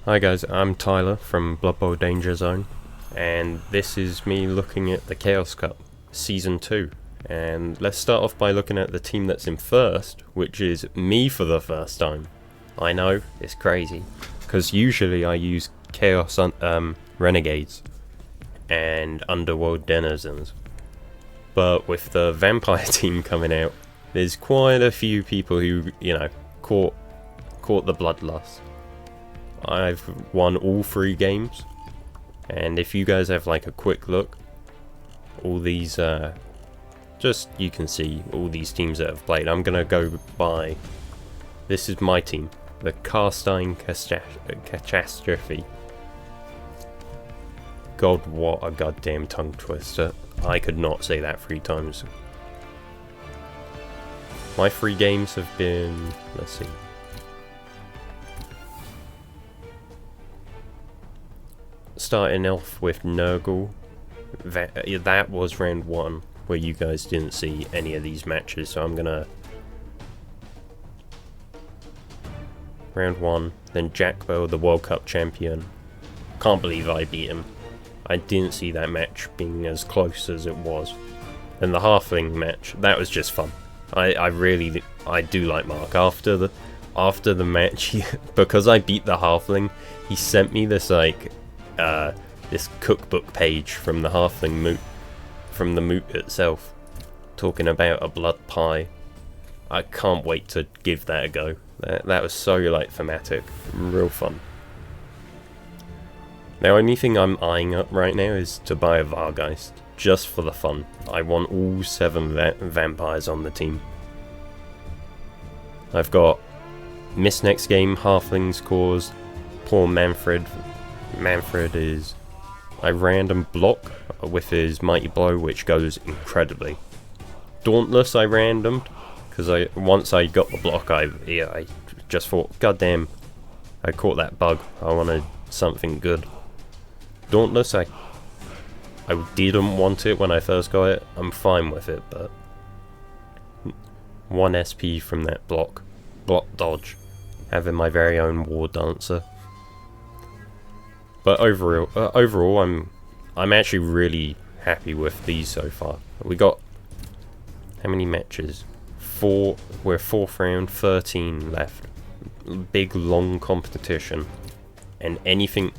Hi guys, I'm Tyler from Blood Bowl Danger Zone, and this is me looking at the Chaos Cup Season 2. And let's start off by looking at the team that's in first, which is me for the first time. I know, it's crazy, because usually I use Chaos Renegades and Underworld Denizens. But with the Vampire team coming out, there's quite a few people who, caught the bloodlust. I've won all 3 games, and if you guys have like a quick look, all these you can see all these teams that have played. I'm gonna go by, this is my team, the Cast-Iron Catastrophe. God, what a goddamn tongue twister. I could not say that 3 times. My 3 games have been, let's see, starting off with Nurgle. That was round 1, where you guys didn't see any of these matches, so I'm gonna... Round 1, then Jack Bell, the World Cup champion. Can't believe I beat him. I didn't see that match being as close as it was. And the Halfling match, that was just fun. I do like Mark. After the match, because I beat the Halfling, he sent me this this cookbook page from the Halfling moot, from the moot itself, talking about a blood pie. I can't wait to give that a go. That was so thematic, real fun. The only thing I'm eyeing up right now is to buy a Vargeist, just for the fun. I want all 7 vampires on the team. I've got Miss Next Game, Halflings Cause, poor Manfred. Manfred is a random block with his Mighty Blow, which goes incredibly. Dauntless I randomed, because once I got the block, I just thought, god damn, I caught that bug, I wanted something good. Dauntless, I didn't want it when I first got it. I'm fine with it, but 1 SP from that block dodge, having my very own War Dancer. But overall, I'm actually really happy with these so far. We got how many matches? 4. We're 4th round, 13 left. Big long competition, and anything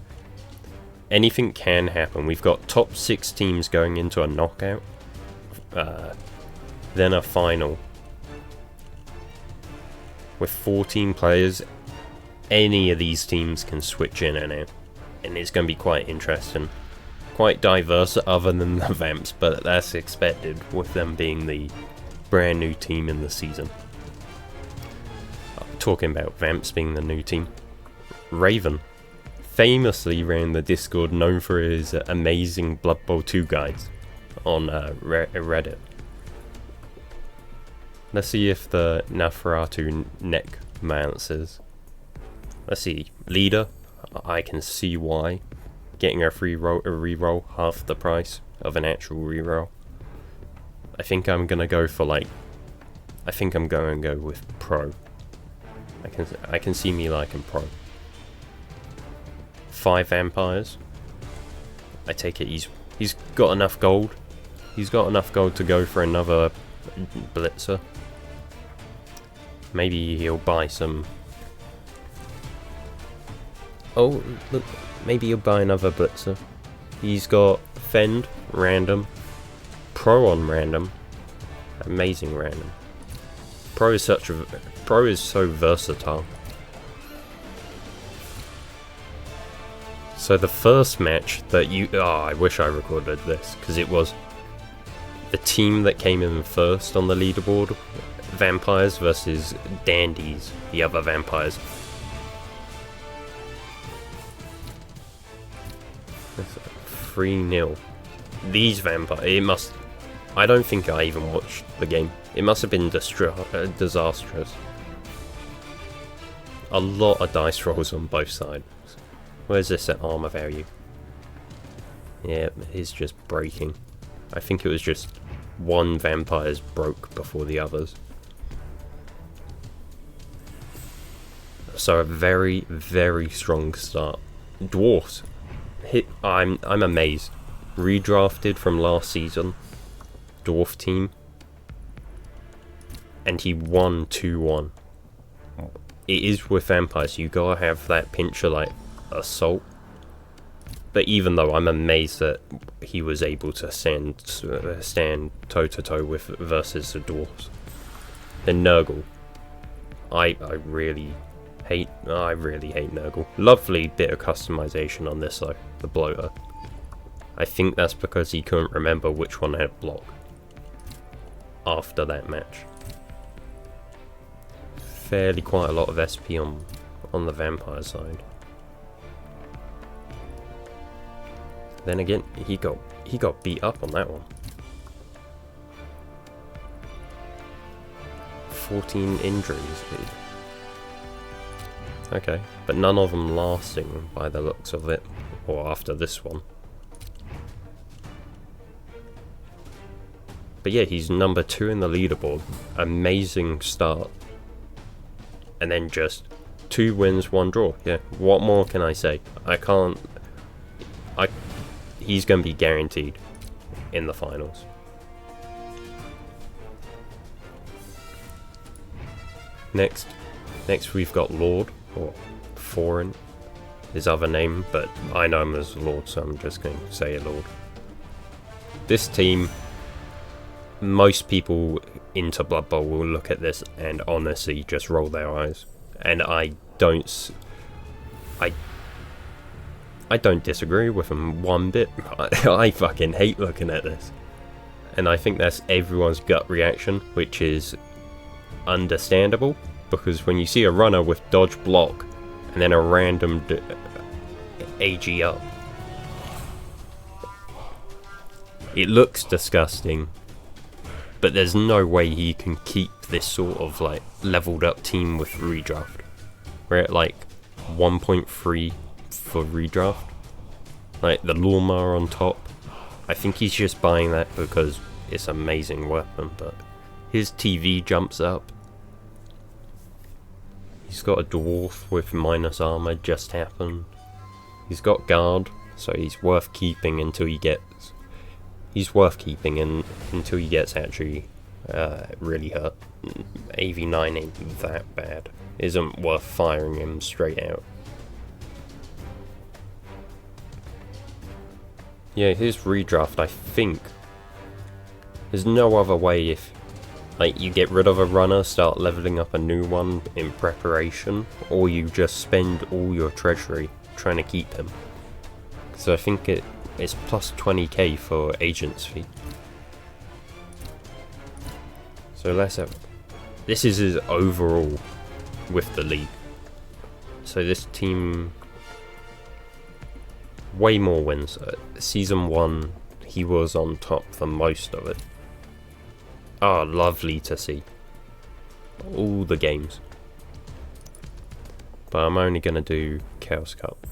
can happen. We've got top 6 teams going into a knockout, then a final with 14 players. Any of these teams can switch in and out, and it's going to be quite interesting, quite diverse other than the Vamps, but that's expected with them being the brand new team in the season. Talking about Vamps being the new team, Raven famously ran the Discord known for his amazing Blood Bowl 2 guides on Reddit. Let's see if the Nafaratu neck mounts. Let's see, leader, I can see why. Getting a reroll half the price of an actual reroll. I think I'm gonna go for I'm going to go with pro. I can see me liking pro. 5 vampires. I take it he's got enough gold. He's got enough gold to go for another blitzer. Maybe he'll buy some. Oh, look, maybe he'll buy another blitzer. He's got Fend, random. Pro on random. Amazing random. Pro is so versatile. So the first match that I wish I recorded this, because it was the team that came in first on the leaderboard, Vampires versus Dandies, the other vampires. 3-0. These vampires, I don't think I even watched the game. It must have been disastrous. A lot of dice rolls on both sides. Where's this at armor value? Yeah, it's just breaking. I think it was just one vampire's broke before the others. So a very, very strong start. Dwarfs. I'm amazed. Redrafted from last season. Dwarf team. And he won 2-1. It is with vampires, you gotta have that pinch of like assault. But even though I'm amazed that he was able to stand toe to toe with versus the dwarves. Then Nurgle. I really hate Nurgle. Lovely bit of customization on this though, the bloater. I think that's because he couldn't remember which one had block after that match. Fairly quite a lot of SP on the vampire side. Then again, he got beat up on that one. 14 injuries. Okay, but none of them lasting by the looks of it, or after this one. But yeah, he's number 2 in the leaderboard. Amazing start. And then just 2 wins, 1 draw. Yeah, what more can I say? He's going to be guaranteed in the finals. Next we've got Lord, or Foreign, his other name, but I know him as Lord, so I'm just going to say Lord. This team, most people into Blood Bowl will look at this and honestly just roll their eyes. And I don't disagree with them one bit. I fucking hate looking at this. And I think that's everyone's gut reaction, which is understandable, because when you see a runner with dodge block and then a random AG up, it looks disgusting, but there's no way he can keep this sort of like leveled up team with redraft. We're at like 1.3 for redraft, like the lawnmower on top. I think he's just buying that because it's an amazing weapon, but his TV jumps up. He's got a dwarf with minus armor just happened. He's got guard, so he's worth keeping until he gets actually really hurt. AV9 ain't that bad. Isn't worth firing him straight out. Yeah, his redraft, I think there's no other way. If like you get rid of a runner, start leveling up a new one in preparation, or you just spend all your treasury trying to keep him. So I think it's plus 20k for agent's fee. So let's have, this is his overall with the league. So this team, way more wins. Season 1, he was on top for most of it. Ah, lovely to see. All the games. But I'm only going to do Chaos Cup.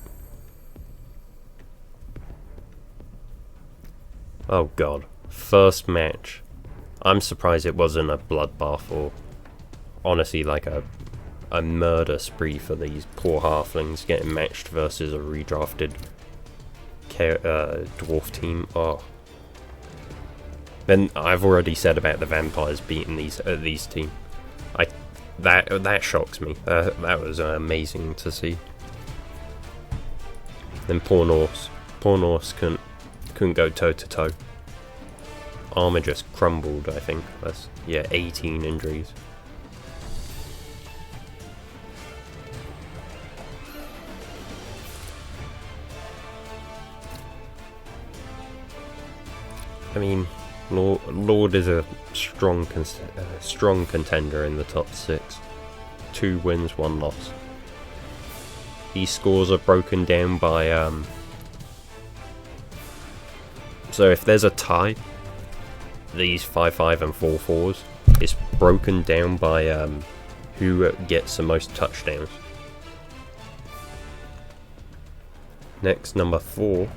Oh god. First match. I'm surprised it wasn't a bloodbath or honestly like a murder spree for these poor halflings getting matched versus a redrafted dwarf team. Oh. Then I've already said about the vampires beating these team. That shocks me. That was amazing to see. Then poor Norse couldn't go toe to toe. Armor just crumbled. I think that's 18 injuries. I mean, Lord is a strong contender in the top 6. 2 wins, 1 loss. These scores are broken down by so if there's a tie, these 5-5 and 4-4s, it's broken down by who gets the most touchdowns. Next, number 4,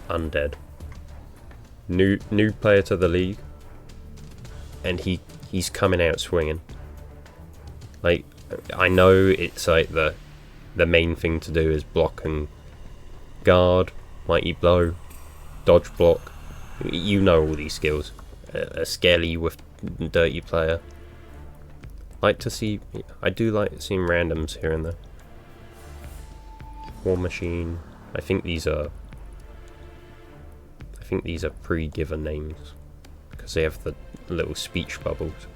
Undead. New player to the league, and he's coming out swinging. Like, I know it's like the main thing to do is block and guard, mighty blow, dodge block. You know all these skills. A scaly with dirty player. I do like seeing randoms here and there. War machine. I think these are pre-given names because they have the little speech bubbles.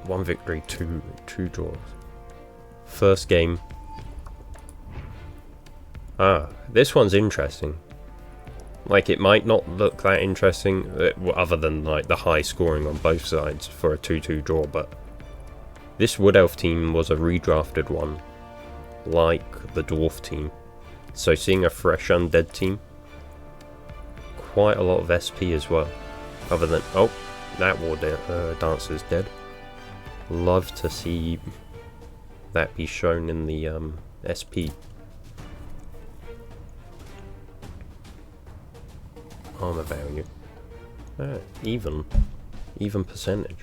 One victory, two draws. First game. This one's interesting. Like, it might not look that interesting, other than like the high scoring on both sides for a 2-2 draw, but this Wood Elf team was a redrafted one, like the Dwarf team. So seeing a fresh undead team, quite a lot of SP as well. Other than, oh, that War Dancer's dead. Love to see that be shown in the SP. Armor value. Even percentage.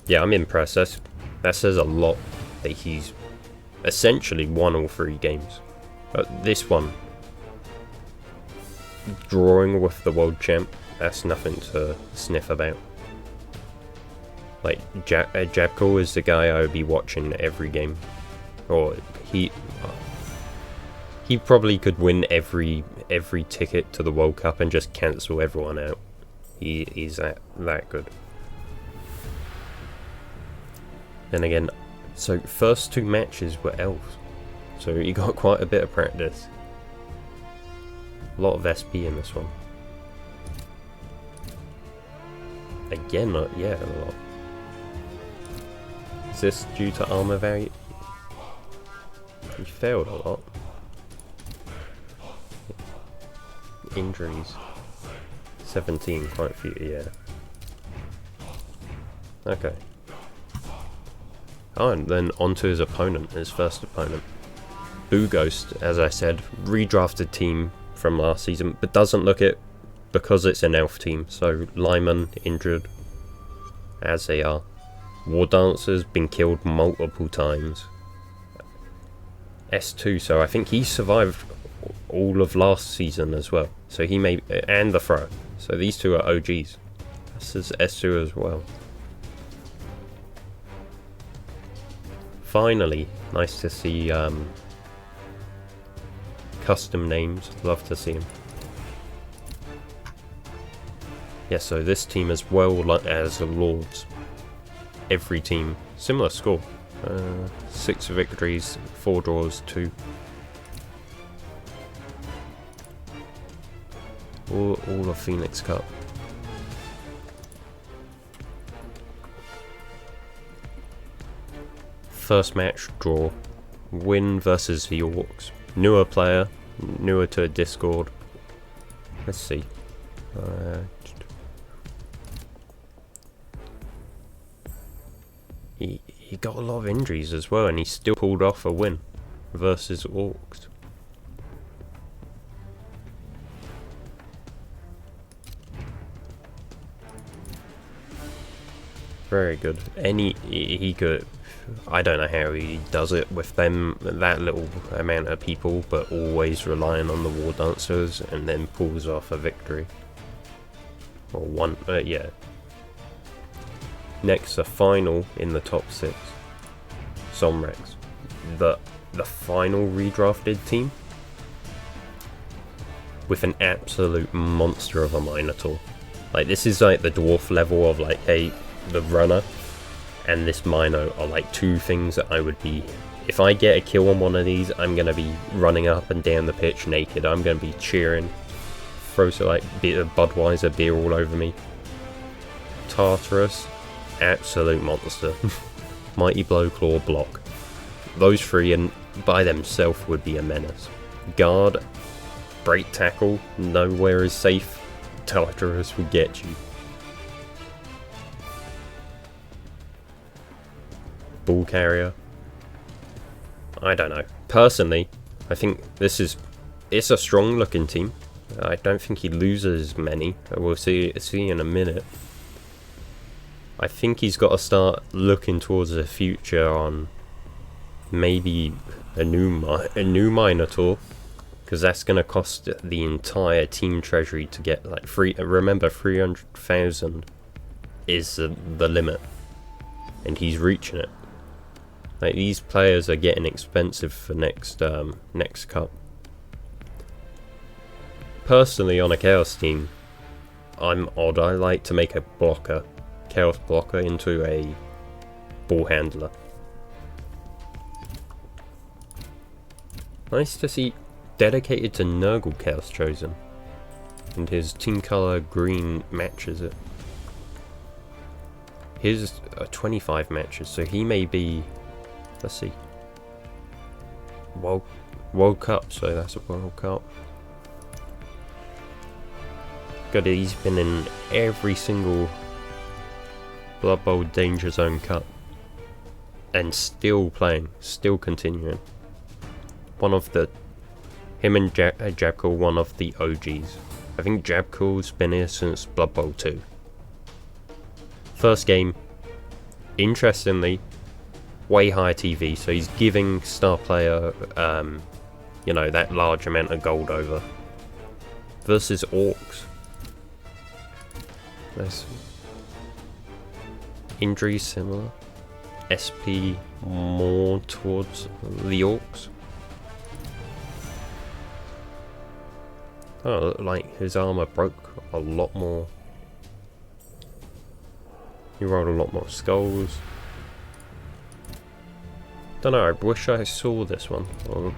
Yeah, I'm impressed. That says a lot that he's essentially won all 3 games. This one, drawing with the world champ, that's nothing to sniff about. Like, Jabko is the guy I would be watching every game. Or he probably could win every ticket to the World Cup and just cancel everyone out. He's that good. Then again, so first 2 matches were elves, so he got quite a bit of practice. A lot of SP in this one. Again, yeah, a lot. Is this due to armor value? He failed a lot. Injuries. 17, quite a few, yeah. Okay. Oh, and then onto his opponent, his first opponent. Boo Ghost, as I said, redrafted team from last season, but doesn't look it because it's an elf team. So Lyman injured, as they are. War Dancer's been killed multiple times. S2, so I think he survived all of last season as well. So he may, and the throw. So these 2 are OGs. This is S2 as well. Finally, nice to see custom names. Love to see them. Yeah, so this team as well as the Lords. Every team, similar score. 6 victories, 4 draws, 2. All of Phoenix Cup. First match, draw. Win versus the Orcs. Newer player, newer to Discord. Let's see. He got a lot of injuries as well, and he still pulled off a win versus Orcs. Very good. He could. I don't know how he does it with them, that little amount of people, but always relying on the War Dancers, and then pulls off a victory. Or one, yeah. Next, a final in the top 6. Somrex. The final redrafted team. With an absolute monster of a Minotaur. Like, this is like the dwarf level of like, hey, the runner and this Mino are like 2 things that I would be, if I get a kill on one of these, I'm gonna be running up and down the pitch naked. I'm gonna be cheering, throw some like Budweiser beer all over me. Tartarus, absolute monster. Mighty Blow, Claw, Block. Those 3 and by themselves would be a menace. Guard, Break Tackle, nowhere is safe. Tartarus will get you. Ball Carrier. I don't know. Personally, I think it's a strong looking team. I don't think he loses many. We'll see in a minute. I think he's got to start looking towards the future on maybe a new Minotaur, because that's going to cost the entire team treasury to get like remember 300,000 is the limit, and he's reaching it. Like, these players are getting expensive for next cup. Personally, on a Chaos team, I'm odd. I like to make a Chaos blocker into a ball handler. Nice to see dedicated to Nurgle Chaos chosen, and his team color green matches it. His 25 matches, so he may be, let's see, World Cup, so that's a World Cup. God, he's been in every single Blood Bowl Danger Zone Cup, and still playing, still continuing. Him and Jabcool, one of the OGs. I think Jabcool's been here since Blood Bowl 2. First game, interestingly, way higher TV, so he's giving star player, that large amount of gold over. Versus Orcs. Nice. Injury similar. SP more towards the Orcs. Oh, like his armor broke a lot more. He rolled a lot more skulls. Don't know, I wish I saw this one, or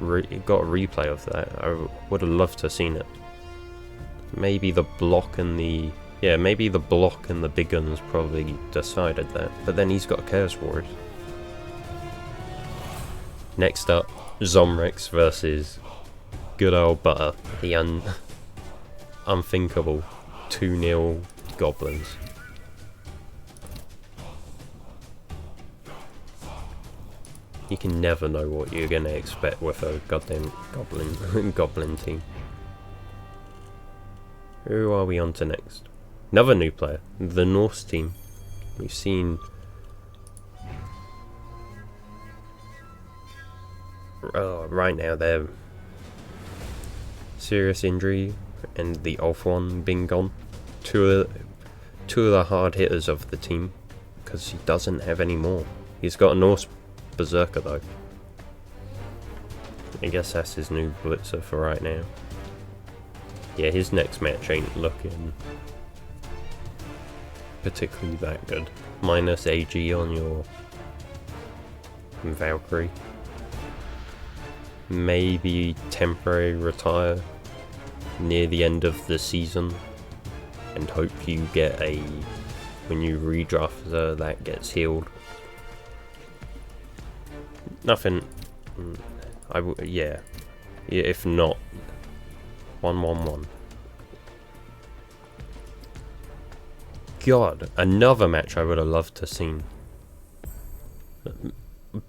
got a replay of that. I would have loved to have seen it. Maybe the block and the big guns probably decided that, but then he's got a Chaos Warriors. Next up, Zomrex versus good old Butter, the unthinkable 2-0 Goblins. You can never know what you're gonna expect with a goddamn goblin team. Who are we on to next? Another new player, the Norse team. We've seen right now they're serious injury and the off one being gone. Two of the hard hitters of the team, because he doesn't have any more. He's got a Norse Berserker though. I guess that's his new blitzer for right now. Yeah, his next match ain't looking particularly that good. Minus AG on your Valkyrie. Maybe temporary retire near the end of the season, and hope you get when you redraft that gets healed. Nothing. Yeah, if not 1-1-1. God, another match I would have loved to have seen.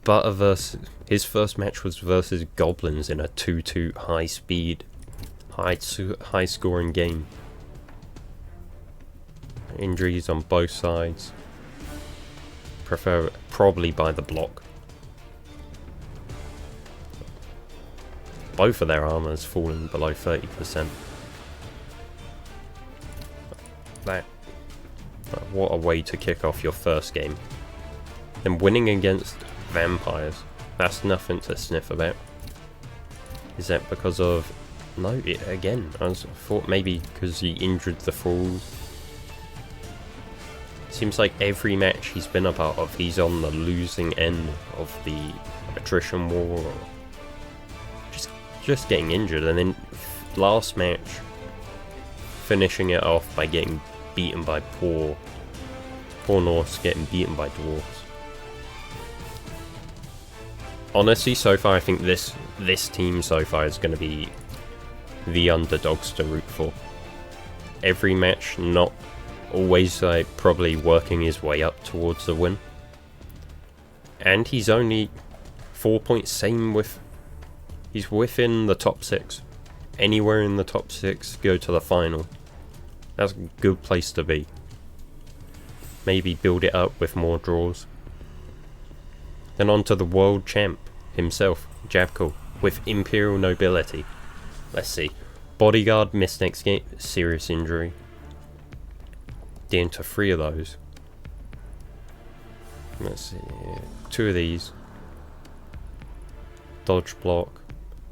Butter versus his first match was versus Goblins in a 2-2 high speed, high scoring game. Injuries on both sides. Probably by the block. Both of their armor's fallen below 30%. What a way to kick off your first game. And winning against vampires, that's nothing to sniff about. Is that because of... No, again, I thought maybe because he injured the Thralls. Seems like every match he's been a part of, he's on the losing end of the attrition war, or just getting injured, and then last match finishing it off by getting beaten by poor Norse, getting beaten by dwarves. Honestly, so far I think this team so far is going to be the underdogs to root for. Every match, not always probably working his way up towards the win. And he's only 4 points, he's within the top 6. anywhere in the top 6, go to the final. That's a good place to be. Maybe build it up with more draws. Then on to the world champ himself, Jabko, with Imperial Nobility. Let's see. Bodyguard missed next game, serious injury. Down to 3 of those. Let's see, 2 of these. Dodge block.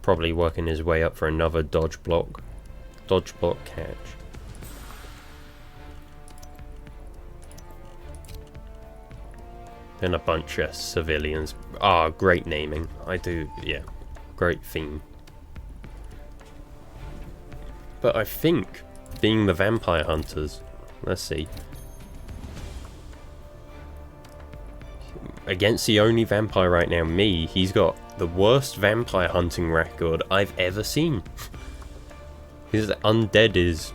Probably working his way up for another dodge block. Dodge block catch. Then a bunch of civilians. Ah, great naming. I do, yeah. Great theme. But I think, being the vampire hunters, let's see. Against the only vampire right now, me, he's got the worst vampire hunting record I've ever seen. His undead is...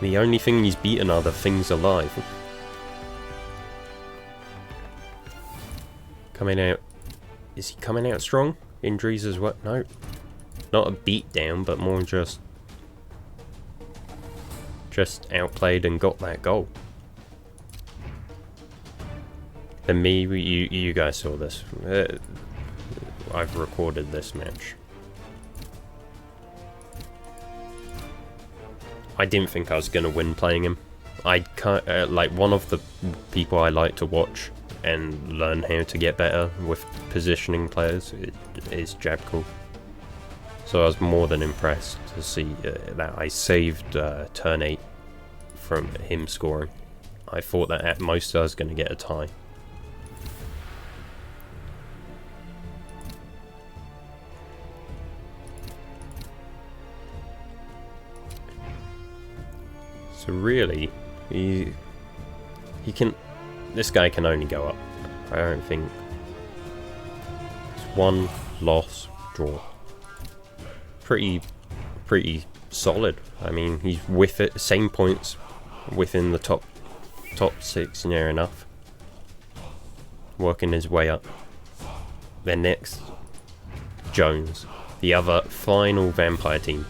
the only thing he's beaten are the things alive. Coming out... is he coming out strong? Injuries as well? No. Not a beatdown, but more just outplayed and got that goal. And me, you guys saw this. I've recorded this match. I didn't think I was going to win playing him. I can't, like, one of the people I like to watch and learn how to get better with positioning players is Jabko. So I was more than impressed to see that I saved turn 8 from him scoring. I thought that at most I was going to get a tie. So really, he can... this guy can only go up. I don't think... it's 1 loss, draw. Pretty solid. I mean, he's with it, same points within the top 6 near enough. Working his way up. Then next, Jones, the other final vampire team.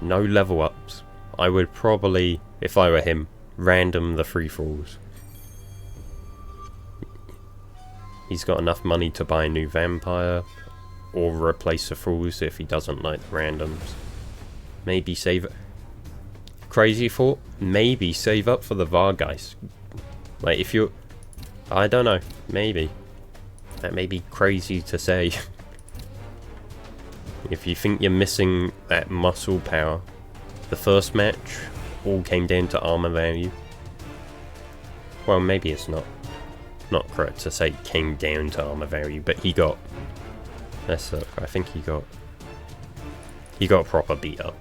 No level ups. I would probably, if I were him, random the free-for-alls. He's got enough money to buy a new vampire, or replace the fools if he doesn't like the randoms. Maybe save... crazy thought? Maybe save up for the Vargeist. Like, if you're... I don't know. Maybe. That may be crazy to say. If you think you're missing that muscle power... the first match all came down to armor value. Well, maybe it's not correct to say came down to armor value, but he got... let's look, I think he got a proper beat up.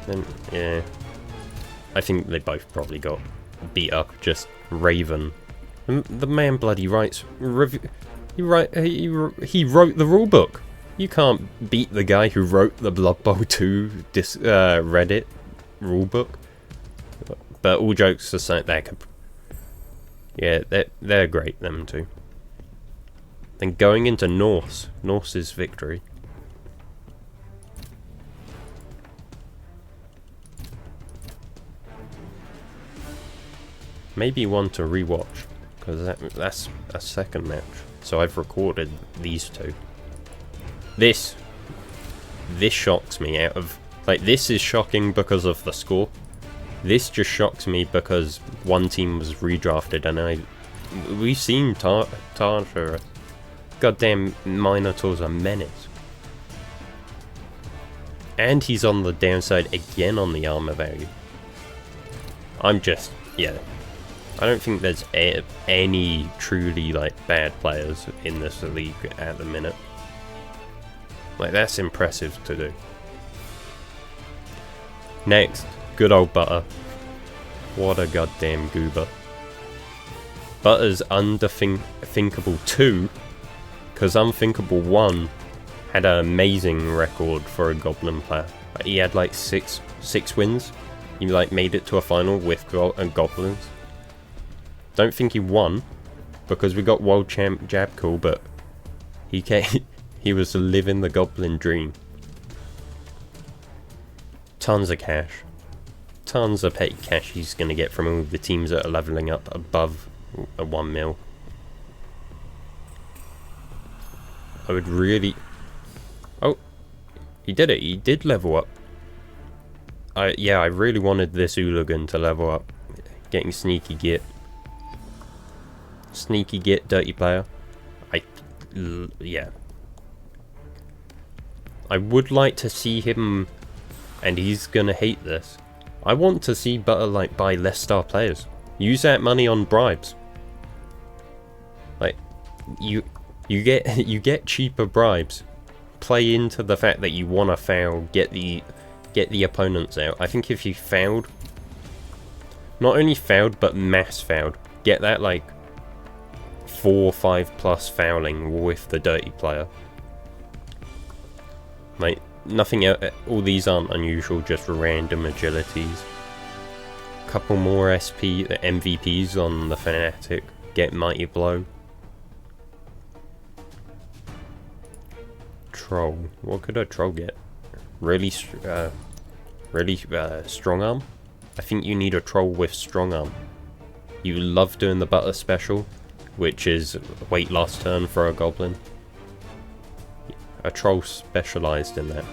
Then, yeah, I think they both probably got beat up, just Raven. And the man bloody writes... he wrote the rulebook. You can't beat the guy who wrote the Blood Bowl 2 Reddit rulebook. But all jokes aside, yeah, they're great, them two. Then going into Norse's victory. Maybe one to rewatch, because that's a second match. So I've recorded these two. This shocks me out of... like, this is shocking because of the score. This just shocks me because one team was redrafted and we've seen Tartar. Goddamn Minotaur's a menace. And he's on the downside again on the armor value. I'm just... yeah. I don't think there's any truly, like, bad players in this league at the minute. Like, that's impressive to do. Next, good old Butter. What a goddamn goober. Butter's Unthinkable 2, because Unthinkable 1 had an amazing record for a Goblin player. He had like six wins. He like made it to a final with Goblins. Don't think he won, because we got World Champ Jabcool, but he He was living the goblin dream. Tons of cash. Tons of petty cash he's going to get from all the teams that are leveling up above a 1 mil. I would really... Oh, he did it. He did level up. Yeah, I really wanted this hooligan to level up. Getting sneaky git. Sneaky git, dirty player. Yeah. I would like to see him, and he's gonna hate this. I want to see Butter like buy less star players. Use that money on bribes. Like, you get cheaper bribes. Play into the fact that you want to foul, get the opponents out. I think if you fouled, not only fouled but mass fouled, get that like 4 or 5 plus fouling with the dirty player. Like, nothing else, all these aren't unusual, just random agilities. Couple more SP, the MVPs on the Fanatic, get Mighty Blow. Troll, what could a troll get? Really strong arm? I think you need a troll with strong arm. You love doing the butter special, which is wait last turn for a goblin. A troll specialised in that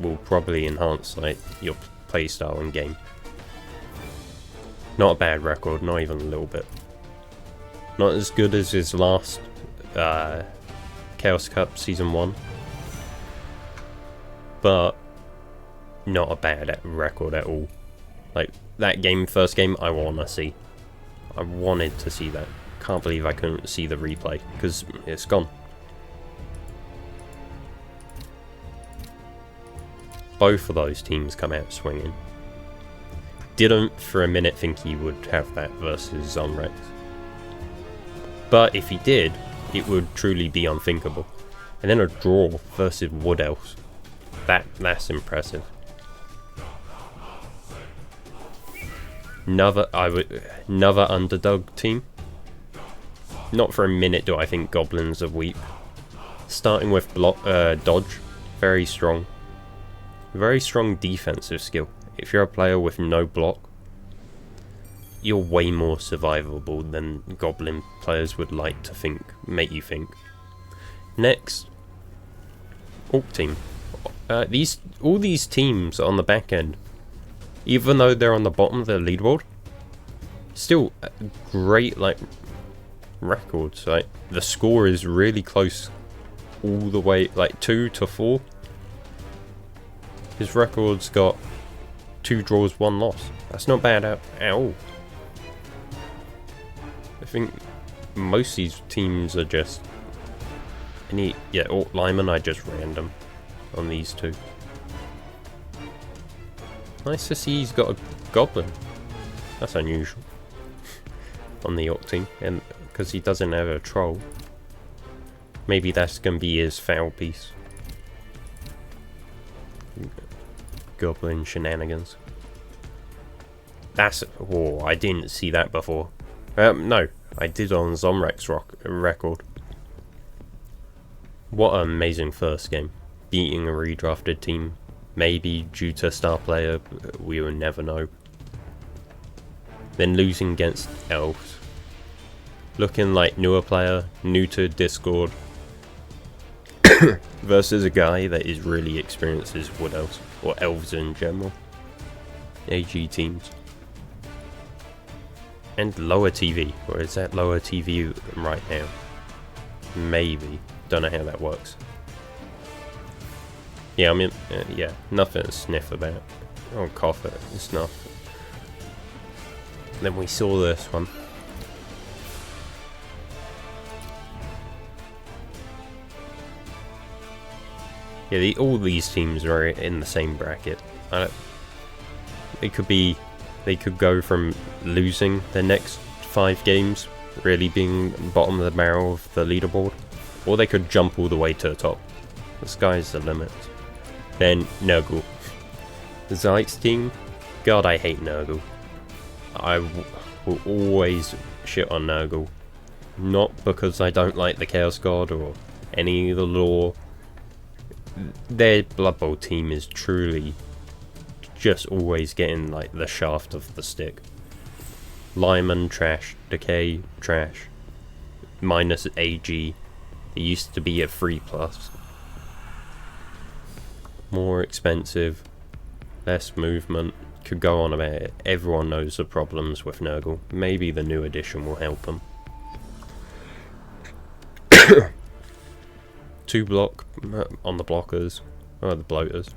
will probably enhance like your playstyle in game. Not a bad record, not even a little bit. Not as good as his last Chaos Cup Season 1, but not a bad record at all. Like, that game, first game, I want to see. I wanted to see that. Can't believe I couldn't see the replay, because it's gone. Both of those teams come out swinging. Didn't for a minute think he would have that versus Zonrex. But if he did, it would truly be unthinkable. And then a draw versus Wood Elves. That's impressive. Another underdog team. Not for a minute do I think Goblins are weak. Starting with dodge, very strong. Very strong defensive skill. If you're a player with no block, you're way more survivable than Goblin players would like to make you think. Next, Orc team. All these teams on the back end, even though they're on the bottom of the leaderboard, still great like records. Like, the score is really close, all the way like 2 to 4. His record's got 2 draws, 1 loss. That's not bad at all. I think most of these teams are just Orc Lyman are just random on these two. Nice to see he's got a goblin. That's unusual on the Orc team, and because he doesn't have a troll. Maybe that's gonna be his foul piece. Goblin shenanigans. Oh, I didn't see that before. No, I did on Zonrex record. What an amazing first game. Beating a redrafted team. Maybe due to star player, we will never know. Then losing against Elves. Looking like newer player, new to Discord. Versus a guy that is really experienced as Wood Elves, or Elves in general. AG teams. And lower TV, or is that lower TV right now? Maybe. Don't know how that works. Yeah, I mean, yeah, nothing to sniff about. Oh, cough it, snuff. Then we saw this one. Yeah, all these teams are in the same bracket. They could go from losing their next 5 games, really being bottom of the barrel of the leaderboard, or they could jump all the way to the top. The sky's the limit. Then Nurgle. Zeit's team, God, I hate Nurgle. I will always shit on Nurgle. Not because I don't like the Chaos God or any of the lore, their Blood Bowl team is truly just always getting like the shaft of the stick. Lyman, trash. Decay, trash. Minus AG. It used to be a 3+. More expensive. Less movement. Could go on about it. Everyone knows the problems with Nurgle. Maybe the new edition will help them. 2 block on the blockers. Or the bloaters.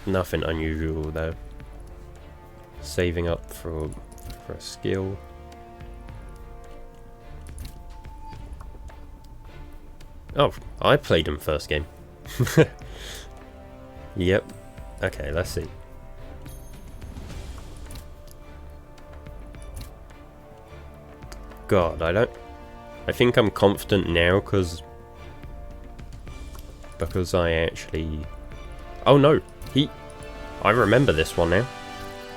Nothing unusual though. Saving up for a skill. Oh, I played him first game. Yep. Okay, let's see. God, I think I'm confident now because I actually... Oh no, I remember this one now.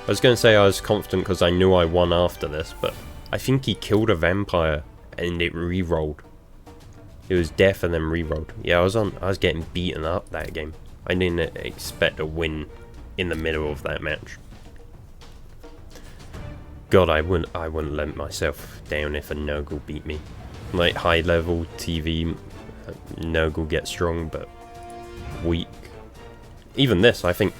I was going to say I was confident because I knew I won after this, but I think he killed a vampire and it re-rolled. It was death and then re-rolled. Yeah, I was getting beaten up that game. I didn't expect a win in the middle of that match. God, I wouldn't let myself down if a Nurgle beat me. Like high level TV, Nurgle gets strong, but weak. Even this, I think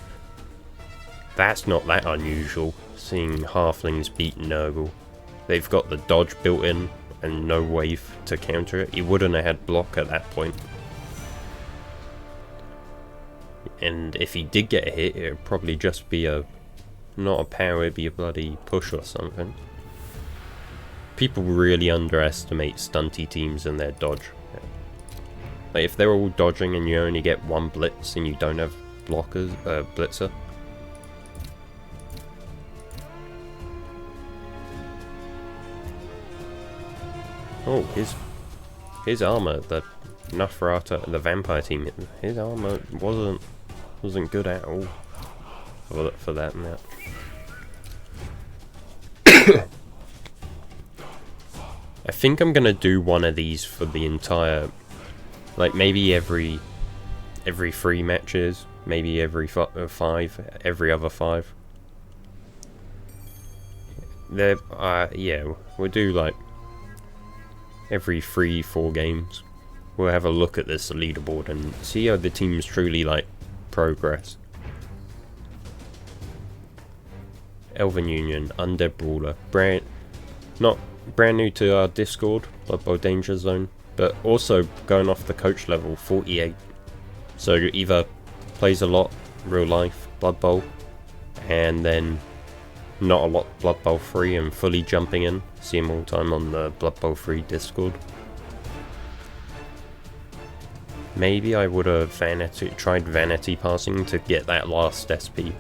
that's not that unusual, seeing halflings beat Nurgle. They've got the dodge built in and no wave to counter it. He wouldn't have had block at that point. And if he did get a hit, it would probably just be not a power, it'd be a bloody push or something. People really underestimate stunty teams and their dodge. Like if they're all dodging and you only get 1 blitz and you don't have blockers, blitzer. Oh, his armor, the Nosferatu, the vampire team, his armor wasn't good at all for that match. I think I'm gonna do one of these for the entire, like maybe every 3 matches, maybe every 5, every other 5. There, yeah, we'll do like every 3-4 games. We'll have a look at this leaderboard and see how the teams truly like progress. Elven Union, Undead Brawler, not brand new to our Discord, Blood Bowl Danger Zone, but also going off the coach level, 48. So either plays a lot real life Blood Bowl, and then not a lot Blood Bowl 3 and fully jumping in. See him all the time on the Blood Bowl 3 Discord. Maybe I would have tried vanity passing to get that last SP.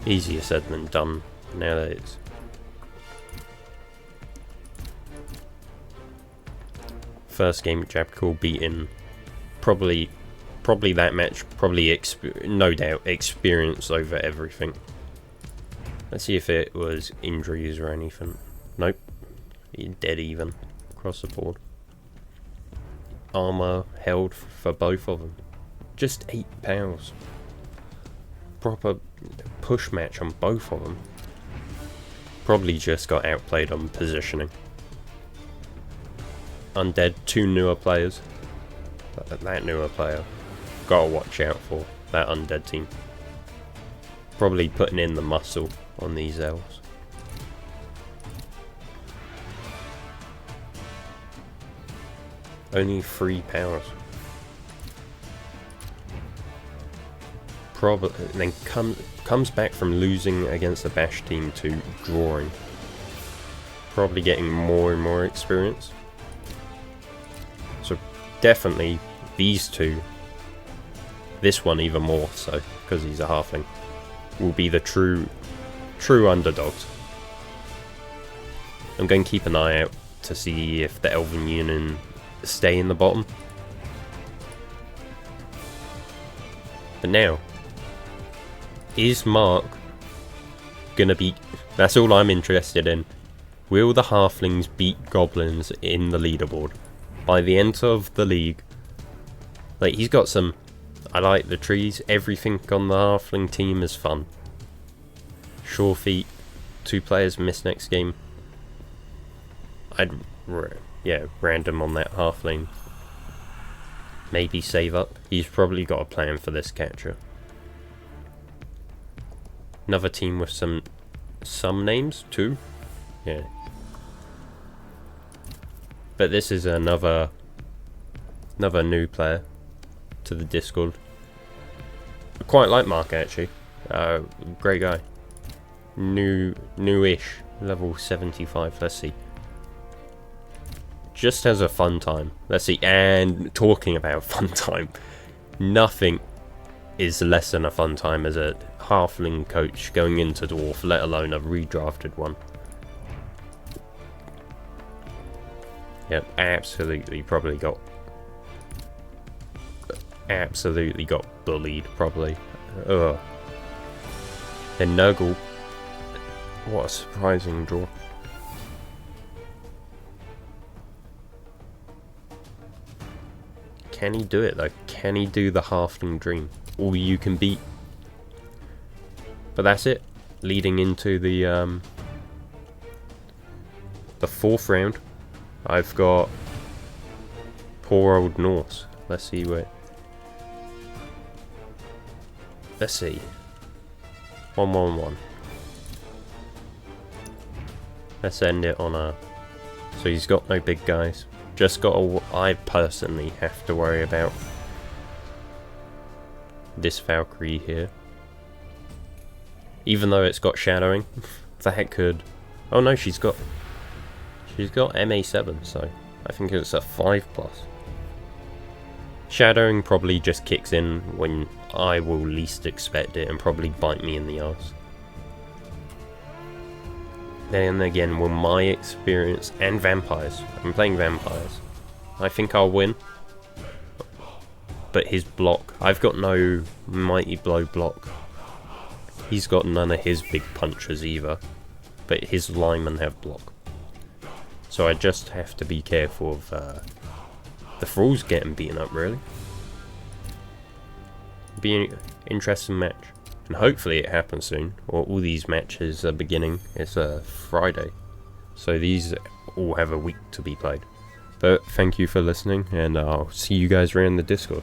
Easier said than done nowadays. First game jab call beaten. Probably that match, no doubt, experience over everything. Let's see if it was injuries or anything. Nope. Dead even. Across the board. Armor held for both of them. Just 8 pounds. Proper push match on both of them. Probably just got outplayed on positioning. Undead, 2 newer players. That newer player, gotta watch out for. That Undead team. Probably putting in the muscle on these elves. Only 3 powers. Probably then comes back from losing against the Bash team to drawing. Probably getting more and more experience. So definitely these 2. This one even more so because he's a halfling. Will be the true underdogs. I'm going to keep an eye out to see if the Elven Union stay in the bottom. But now, is Mark gonna beat... That's all I'm interested in. Will the halflings beat goblins in the leaderboard? by the end of the league, like, he's got some... I like the trees. Everything on the halfling team is fun. Sure feet. 2 players miss next game. I'd... yeah, random on that halfling. Maybe save up. He's probably got a plan for this catcher. Another team with some names too. Yeah. But this is another new player to the Discord. I quite like Mark, actually. Great guy. Newish, level 75. Let's see. Just has a fun time. Let's see. And talking about fun time, nothing is less than a fun time as a halfling coach going into dwarf, let alone a redrafted one. Yep, absolutely got bullied, probably. Ugh. Then Nurgle. What a surprising draw. Can he do it though? Can he do the halfling dream? All you can beat. But that's it. Leading into the 4th round. I've got poor old Norse. Let's see where. Let's see. 1-1-1. Let's end it on a. So he's got no big guys. Just got a. I personally have to worry about this Valkyrie here. Even though it's got shadowing, that could. Oh no, she's got MA7, so I think it's a 5+. Shadowing probably just kicks in when I will least expect it and probably bite me in the arse. Then again, with my experience and vampires, I'm playing vampires, I think I'll win. But his block, I've got no mighty blow block. He's got none of his big punches either, but his linemen have block. So I just have to be careful of the thralls getting beaten up, really. Be an interesting match. And hopefully it happens soon, or all these matches are beginning. It's a Friday, so these all have a week to be played. But thank you for listening, and I'll see you guys around the Discord.